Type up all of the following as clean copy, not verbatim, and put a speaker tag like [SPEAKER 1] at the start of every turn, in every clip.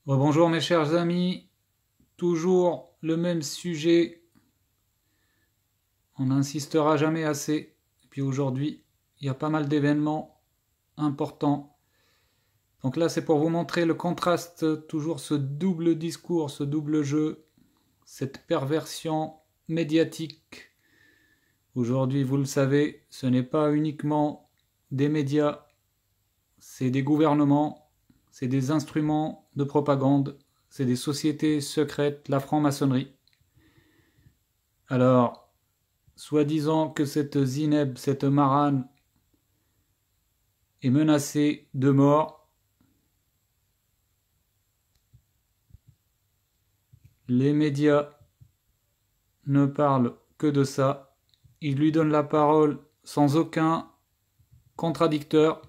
[SPEAKER 1] Bonjour mes chers amis, toujours le même sujet, on n'insistera jamais assez. Et puis aujourd'hui, il y a pas mal d'événements importants. Donc là, c'est pour vous montrer le contraste, toujours ce double discours, ce double jeu, cette perversion médiatique. Aujourd'hui, vous le savez, ce n'est pas uniquement des médias, c'est des gouvernements, c'est des instruments de propagande, c'est des sociétés secrètes, la franc-maçonnerie. Alors, soi-disant que cette Zineb, cette marane, est menacée de mort, les médias ne parlent que de ça. Ils lui donnent la parole sans aucun contradicteur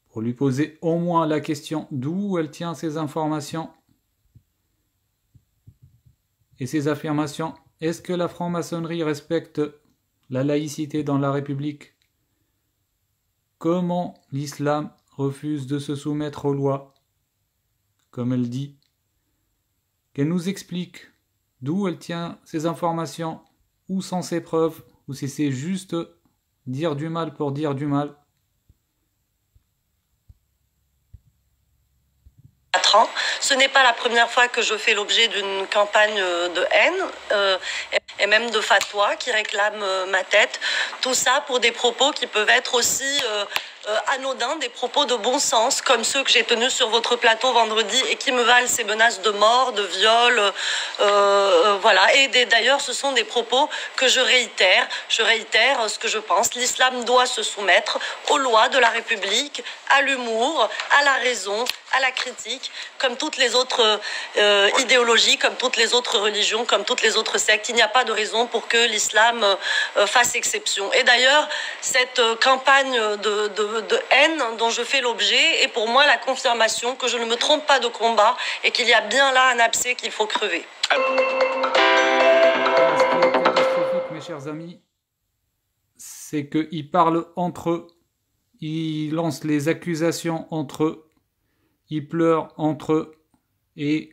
[SPEAKER 1] pour lui poser au moins la question d'où elle tient ses informations et ses affirmations. Est-ce que la franc-maçonnerie respecte la laïcité dans la République? Comment l'islam refuse de se soumettre aux lois, comme elle dit? Qu'elle nous explique d'où elle tient ces informations, où sont ses preuves, ou si c'est juste dire du mal pour dire du mal.
[SPEAKER 2] 4 ans. Ce n'est pas la première fois que je fais l'objet d'une campagne de haine et même de fatwa qui réclament ma tête. Tout ça pour des propos qui peuvent être aussi anodins, des propos de bon sens, comme ceux que j'ai tenus sur votre plateau vendredi et qui me valent ces menaces de mort, de viol. Voilà. Et d'ailleurs, ce sont des propos que je réitère. Je réitère ce que je pense. L'islam doit se soumettre aux lois de la République, à l'humour, à la raison, à la critique, comme toutes les autres idéologies, comme toutes les autres religions, comme toutes les autres sectes. Il n'y a pas de raison pour que l'islam fasse exception. Et d'ailleurs, cette campagne de haine dont je fais l'objet est pour moi la confirmation que je ne me trompe pas de combat et qu'il y a bien là un abcès qu'il faut crever.
[SPEAKER 1] Ce qui est catastrophique, mes chers amis, c'est qu'ils parlent entre eux, ils lancent les accusations entre eux, ils pleurent entre eux et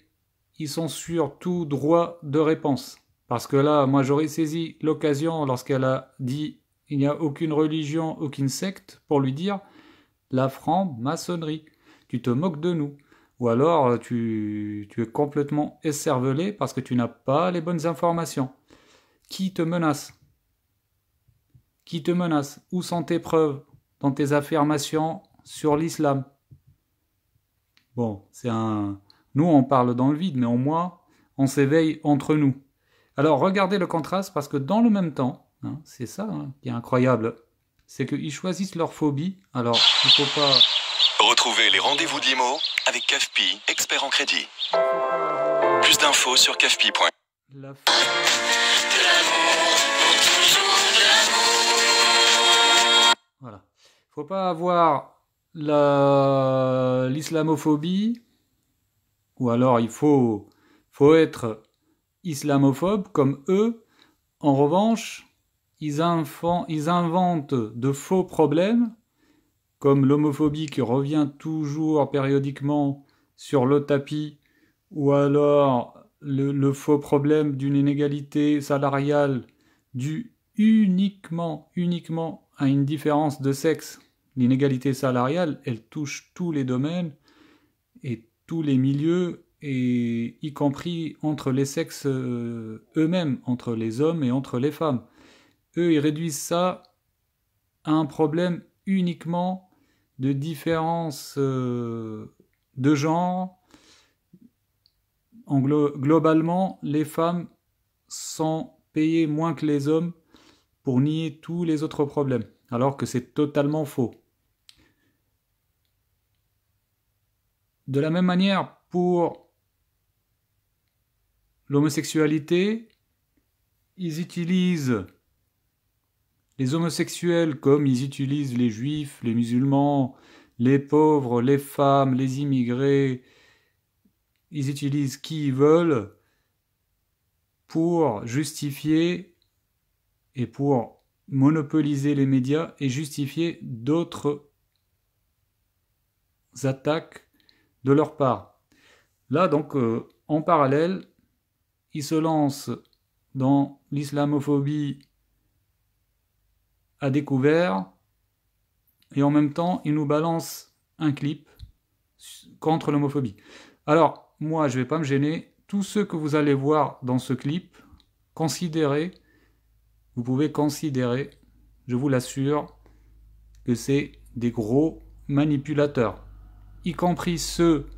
[SPEAKER 1] ils sont sur tout droit de réponse. Parce que là, moi j'aurais saisi l'occasion lorsqu'elle a dit il n'y a aucune religion, aucune secte, pour lui dire la franc-maçonnerie, tu te moques de nous. Ou alors tu es complètement écervelé parce que tu n'as pas les bonnes informations. Qui te menace? Qui te menace? Où sont tes preuves dans tes affirmations sur l'islam? Bon, nous on parle dans le vide, mais au moins on s'éveille entre nous. Alors regardez le contraste, parce que dans le même temps, c'est ça qui est incroyable, c'est qu'ils choisissent leur phobie. Alors il ne faut pas...
[SPEAKER 3] Retrouvez les rendez-vous de l'IMO avec CAFPI, expert en crédit. Plus d'infos sur CAFPI.fr.
[SPEAKER 1] La... Voilà. Il ne faut pas avoir l'islamophobie, ou alors il faut être islamophobe comme eux. En revanche, ils inventent de faux problèmes, comme l'homophobie qui revient toujours périodiquement sur le tapis, ou alors le faux problème d'une inégalité salariale due uniquement à une différence de sexe. L'inégalité salariale, elle touche tous les domaines et tous les milieux, et y compris entre les sexes eux-mêmes, entre les hommes et entre les femmes. Eux, ils réduisent ça à un problème uniquement de différence de genre. Globalement, les femmes sont payées moins que les hommes pour nier tous les autres problèmes, alors que c'est totalement faux. De la même manière, pour l'homosexualité, ils utilisent les homosexuels comme ils utilisent les juifs, les musulmans, les pauvres, les femmes, les immigrés. Ils utilisent qui ils veulent pour justifier et pour monopoliser les médias et justifier d'autres attaques de leur part. Là, donc, en parallèle, ils se lancent dans l'islamophobie à découvert, et en même temps, ils nous balancent un clip contre l'homophobie. Alors, moi, je ne vais pas me gêner. Tous ceux que vous allez voir dans ce clip, vous pouvez considérer, je vous l'assure, que c'est des gros manipulateurs, y compris ceux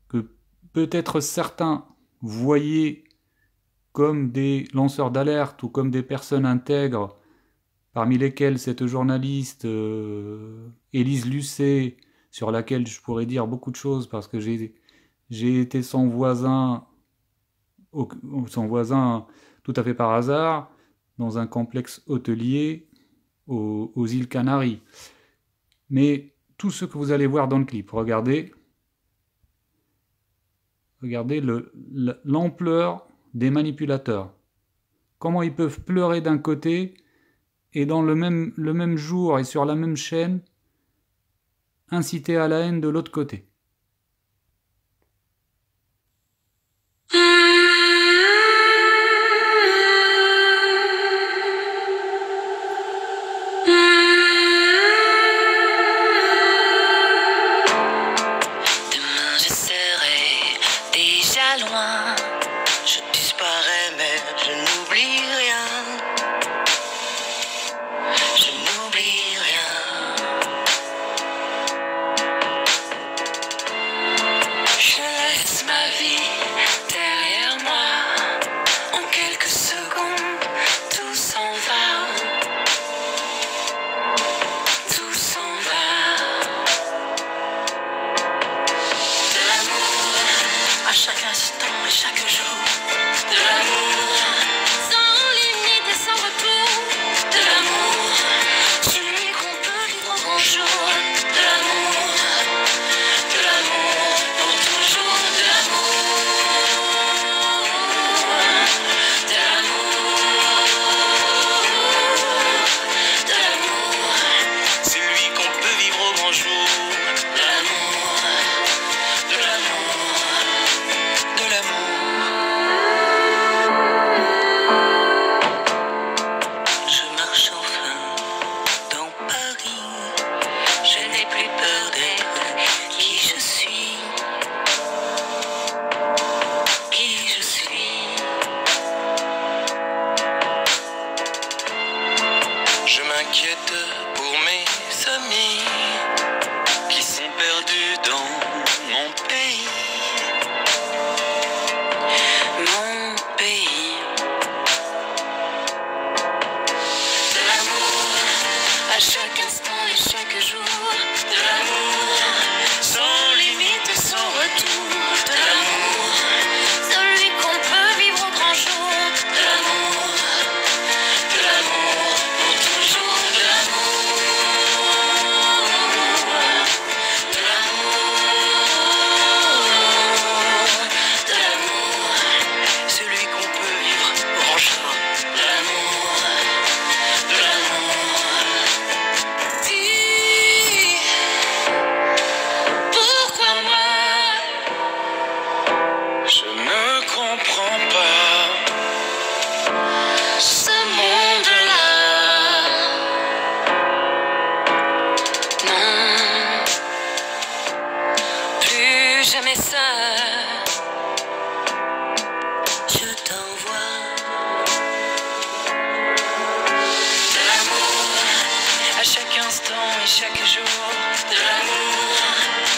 [SPEAKER 1] que peut-être certains voyaient comme des lanceurs d'alerte ou comme des personnes intègres, parmi lesquelles cette journaliste Élise Lucet, sur laquelle je pourrais dire beaucoup de choses parce que j'ai été son voisin tout à fait par hasard dans un complexe hôtelier aux îles Canaries. Mais tout ce que vous allez voir dans le clip, regardez l'ampleur des manipulateurs. Comment ils peuvent pleurer d'un côté et dans le même jour et sur la même chaîne, inciter à la haine de l'autre côté.
[SPEAKER 4] Demain je serai déjà loin. Je disparais mais je n'oublie rien. Je n'oublie rien. Je laisse ma vie derrière moi. En quelques secondes, tout s'en va. Tout s'en va. De l'amour à chaque instant et chaque jour. De l'amour sans limite et sans retour. De l'amour, celui qu'on peut vivre au grand jour. De l'amour pour toujours. De l'amour, de l'amour, celui qu'on peut vivre au grand jour. De l'amour, de l'amour, de l'amour. Je marche enfin dans Paris. Je n'ai plus peur d'être qui je suis. Qui je suis. Je m'inquiète pour mes amis qui sont perdus dans mon pays. Mon pays. De l'amour à chaque instant et chaque jour. De l'amour sans limite et sans retour. De l'amour, celui qu'on peut vivre au grand jour. De l'amour pour toujours. De l'amour, de l'amour, celui qu'on peut vivre au grand jour. De l'amour, de l'amour. Dis, pourquoi moi je ne comprends pas ce monde-là. Non, plus jamais ça. Je t'envoie de l'amour à chaque instant et chaque jour. De l'amour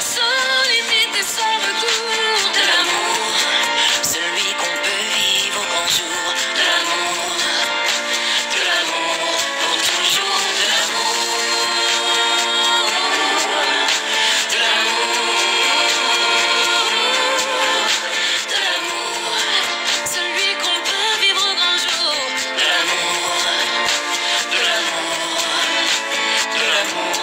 [SPEAKER 4] sans limite et sans retour. De l'amour, celui qu'on peut vivre au grand jour. De l'amour pour toujours. De l'amour, de l'amour, celui qu'on peut vivre au grand jour. De l'amour, de l'amour, de l'amour.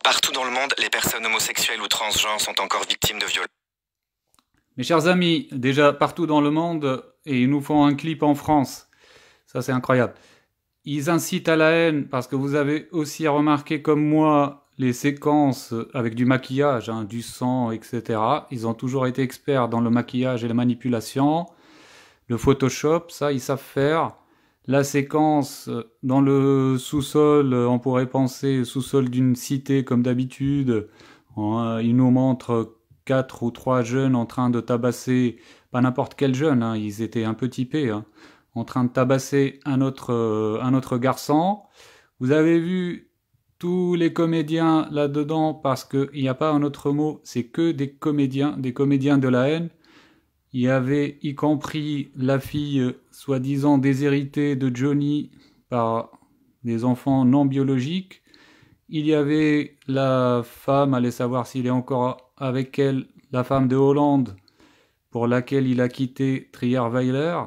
[SPEAKER 3] Partout dans le monde, les personnes homosexuelles ou transgenres sont encore victimes de violences.
[SPEAKER 1] Mes chers amis, déjà partout dans le monde, et ils nous font un clip en France, Ça, c'est incroyable. Ils incitent à la haine parce que vous avez aussi remarqué comme moi les séquences avec du maquillage, hein, du sang, etc. Ils ont toujours été experts dans le maquillage et la manipulation. Le Photoshop, ça, ils savent faire. La séquence dans le sous-sol, on pourrait penser sous-sol d'une cité comme d'habitude. Ils nous montrent 4 ou 3 jeunes en train de tabasser, pas n'importe quel jeune, hein, ils étaient un peu typés, hein, en train de tabasser un autre garçon. Vous avez vu tous les comédiens là-dedans, parce qu'il n'y a pas un autre mot, c'est que des comédiens de la haine. Il y avait y compris la fille soi-disant déshéritée de Johnny par des enfants non biologiques. Il y avait la femme, allez savoir s'il est encore avec elle, la femme de Hollande, pour laquelle il a quitté Trierweiler.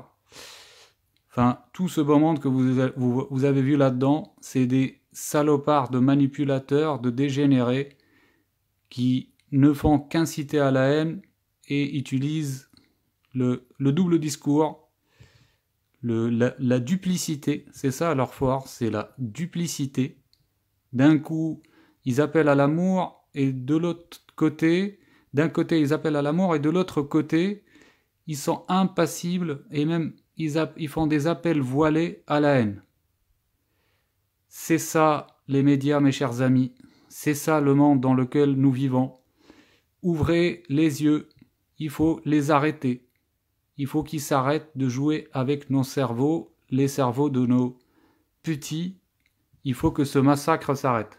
[SPEAKER 1] Enfin, tout ce beau monde que vous avez vu là-dedans, c'est des salopards de manipulateurs, de dégénérés, qui ne font qu'inciter à la haine et utilisent le double discours, la duplicité. C'est ça leur force, c'est la duplicité. D'un coup, ils appellent à l'amour, et de l'autre côté, d'un côté ils appellent à l'amour, et de l'autre côté, ils sont impassibles, et même ils font des appels voilés à la haine. C'est ça les médias, mes chers amis, c'est ça le monde dans lequel nous vivons. Ouvrez les yeux, il faut les arrêter. Il faut qu'ils s'arrêtent de jouer avec nos cerveaux, les cerveaux de nos petits. Il faut que ce massacre s'arrête.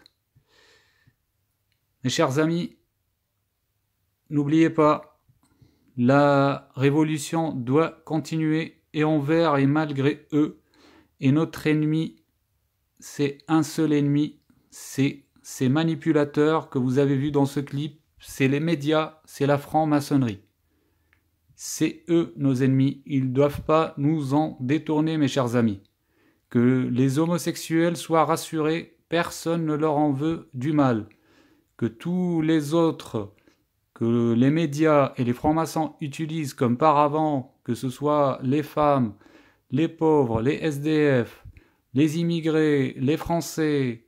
[SPEAKER 1] Mes chers amis, n'oubliez pas, la révolution doit continuer, et envers et malgré eux. Et notre ennemi, c'est un seul ennemi, c'est ces manipulateurs que vous avez vus dans ce clip, c'est les médias, c'est la franc-maçonnerie. C'est eux nos ennemis, ils ne doivent pas nous en détourner, mes chers amis. Que les homosexuels soient rassurés, personne ne leur en veut du mal. Que tous les autres, que les médias et les francs-maçons utilisent comme paravent, que ce soit les femmes, les pauvres, les SDF, les immigrés, les Français,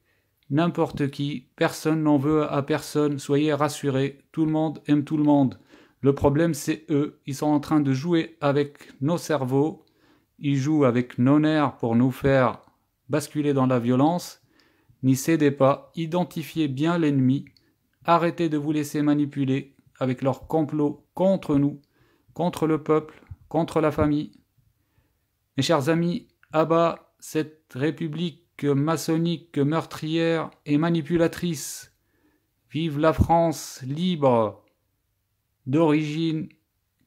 [SPEAKER 1] n'importe qui, personne n'en veut à personne, soyez rassurés, tout le monde aime tout le monde. Le problème, c'est eux, ils sont en train de jouer avec nos cerveaux, ils jouent avec nos nerfs pour nous faire basculer dans la violence. N'y cédez pas, identifiez bien l'ennemi, arrêtez de vous laisser manipuler avec leur complot contre nous, contre le peuple, contre la famille. Mes chers amis, à bas cette république maçonnique meurtrière et manipulatrice. Vive la France libre, d'origine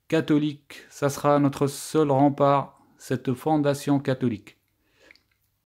[SPEAKER 1] catholique. Ça sera notre seul rempart, cette fondation catholique.